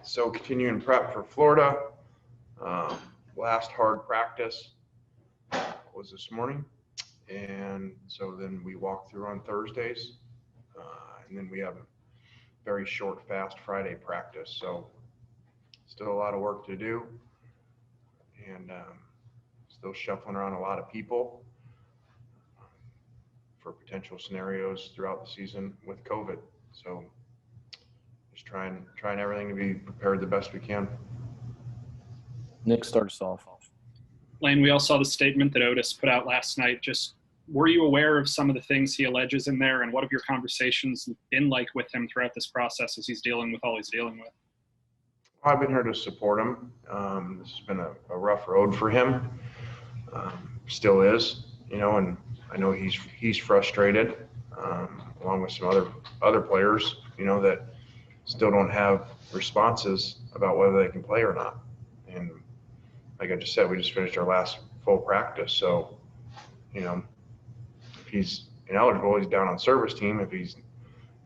So continuing prep for Florida. Last hard practice was this morning. And so then we walk through on Thursdays. And then we have a very short, fast Friday practice. So still a lot of work to do. And still shuffling around a lot of people for potential scenarios throughout the season with COVID. So just trying everything to be prepared the best we can. Nick, start us off. Lane, we all saw the statement that Otis put out last night. Just were you aware of some of the things he alleges in there, and what have your conversations been like with him throughout this process as he's dealing with all he's dealing with? I've been here to support him. This has been a rough road for him. Still is, and I know he's frustrated, along with some other players, that still don't have responses about whether they can play or not. And like I just said, we just finished our last full practice. So, if he's ineligible, he's down on service team. If he's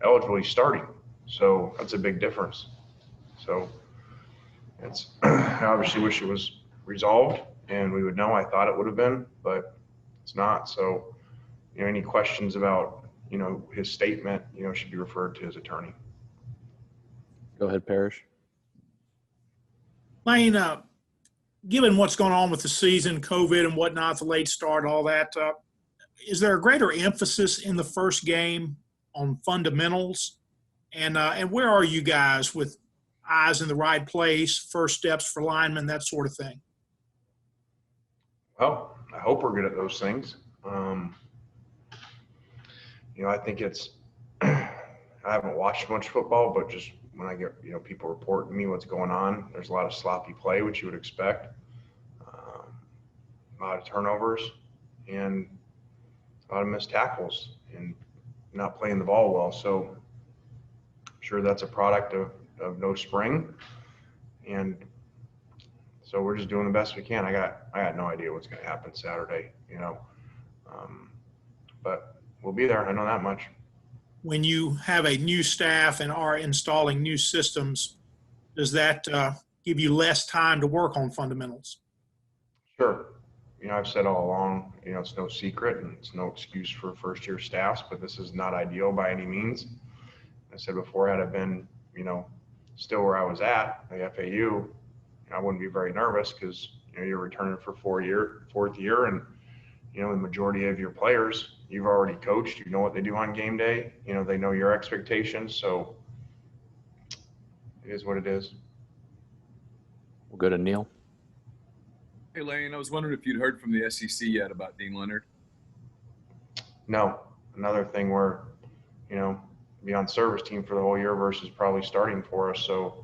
eligible, he's starting. So that's a big difference. So I obviously wish it was resolved and we would know. I thought it would have been, but it's not. So, any questions about, his statement, should be referred to his attorney. Go ahead, Parrish. Lane, given what's going on with the season, COVID and whatnot, the late start, all that, is there a greater emphasis in the first game on fundamentals? And where are you guys with eyes in the right place, first steps for linemen, that sort of thing? Well, I hope we're good at those things. I think I haven't watched much football, but just when I get, people reporting me what's going on, there's a lot of sloppy play, which you would expect, a lot of turnovers, and a lot of missed tackles and not playing the ball well. So I'm sure that's a product of no spring. And so we're just doing the best we can. I got no idea what's going to happen Saturday, but we'll be there. I know that much. When you have a new staff and are installing new systems, does that give you less time to work on fundamentals? Sure. I've said all along, it's no secret and it's no excuse for first-year staffs, but this is not ideal by any means. I said before, had I been, still where I was at FAU, I wouldn't be very nervous because, you're returning for fourth year, and, the majority of your players you've already coached, you know what they do on game day, they know your expectations. So it is what it is. We'll go to Neil. Hey, Lane, I was wondering if you'd heard from the SEC yet about Dean Leonard. No, another thing where, be on service team for the whole year versus probably starting for us. So,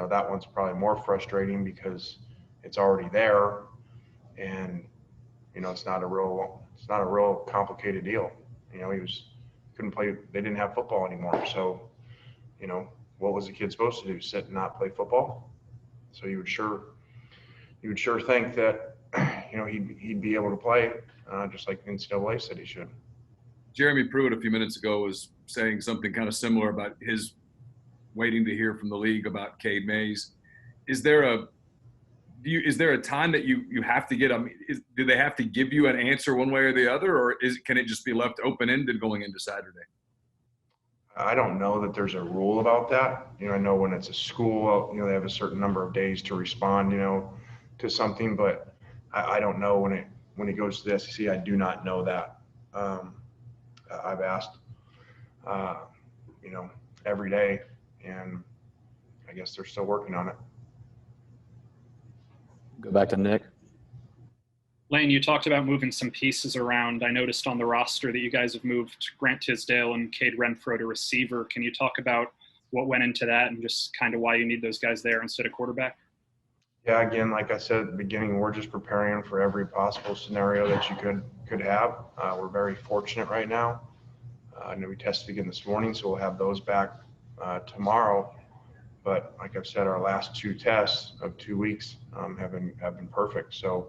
that one's probably more frustrating because it's already there, and it's not a real complicated deal. He couldn't play. They didn't have football anymore. So, what was the kid supposed to do? Sit and not play football? So you would sure think that, he'd be able to play, just like the NCAA said he should. Jeremy Pruitt a few minutes ago was saying something kind of similar about his waiting to hear from the league about Cade Mays. Is there a time that you have to get? Do they have to give you an answer one way or the other, or can it just be left open-ended going into Saturday? I don't know that there's a rule about that. I know when it's a school, they have a certain number of days to respond, to something, but I don't know when it goes to the SEC. I do not know that. I've asked, every day, and I guess they're still working on it. Go back to Nick. Lane, you talked about moving some pieces around. I noticed on the roster that you guys have moved Grant Tisdale and Cade Renfro to receiver. Can you talk about what went into that and just kind of why you need those guys there instead of quarterback? Yeah, again, like I said at the beginning, we're just preparing for every possible scenario that you could have. We're very fortunate right now. I know we tested again this morning, so we'll have those back tomorrow. But like I've said, our last two tests of 2 weeks have been perfect. So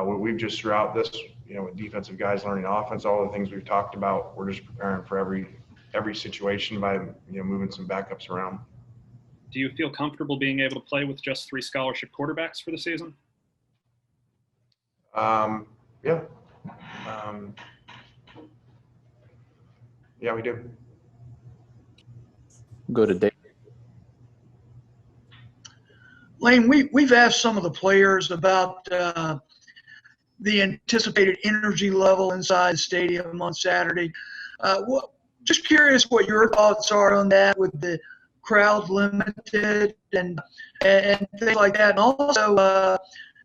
we've just throughout this, with defensive guys learning offense, all the things we've talked about, we're just preparing for every every situation by, moving some backups around. Do you feel comfortable being able to play with just 3 scholarship quarterbacks for the season? Yeah. Yeah, we do. Go to Dave. Lane, we've asked some of the players about the anticipated energy level inside the stadium on Saturday. Just curious what your thoughts are on that with the crowd limited and things like that. And also,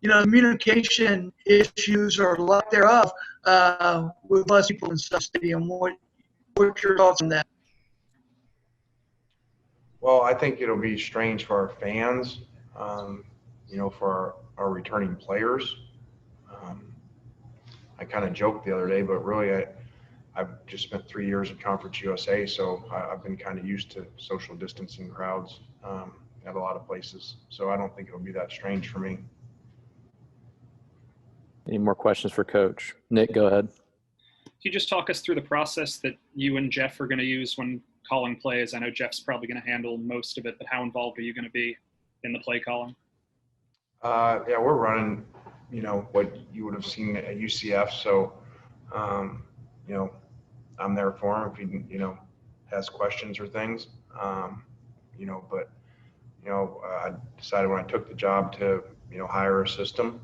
communication issues or lack thereof with less people inside the stadium. What's your thoughts on that? Well, I think it'll be strange for our fans, for our returning players. I kind of joked the other day, but really I've just spent 3 years at Conference USA, so I've been kind of used to social distancing crowds at a lot of places. So I don't think it'll be that strange for me. Any more questions for Coach? Nick, go ahead. Can you just talk us through the process that you and Jeff are going to use when calling plays? I know Jeff's probably going to handle most of it, but how involved are you going to be in the play calling? Yeah, we're running, what you would have seen at UCF. So, I'm there for him if he, has questions or things. But I decided when I took the job to, hire a system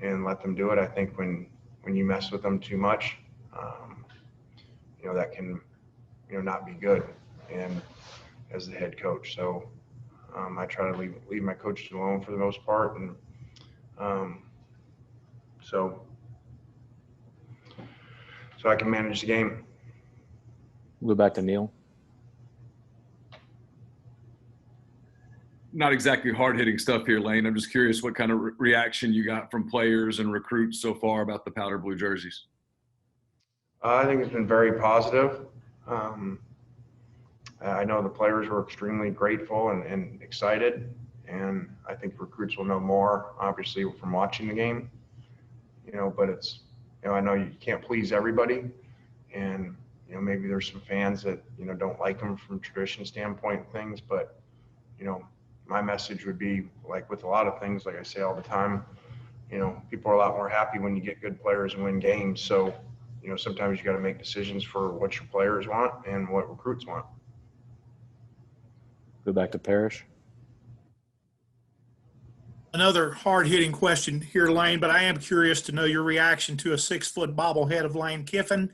and let them do it. I think when you mess with them too much, that can, not be good. And as the head coach, so I try to leave my coaches alone for the most part, and so I can manage the game. We'll go back to Neil. Not exactly hard-hitting stuff here, Lane. I'm just curious what kind of reaction you got from players and recruits so far about the powder blue jerseys. I think it's been very positive. I know the players were extremely grateful and excited, and I think recruits will know more, obviously, from watching the game. But it's, I know you can't please everybody, and maybe there's some fans that don't like them from a tradition standpoint and things, but my message would be, like with a lot of things, like I say all the time, people are a lot more happy when you get good players and win games. So sometimes you got to make decisions for what your players want and what recruits want. Go back to Parrish. Another hard-hitting question here, Lane, but I am curious to know your reaction to a 6-foot bobblehead of Lane Kiffin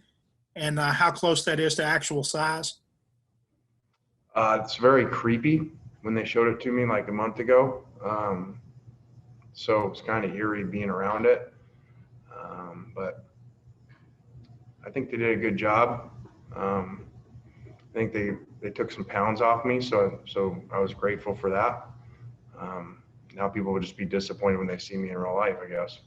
and how close that is to actual size. It's very creepy when they showed it to me like a month ago. So it's kind of eerie being around it. But I think they did a good job. I think they took some pounds off me, so I was grateful for that. Now people will just be disappointed when they see me in real life, I guess.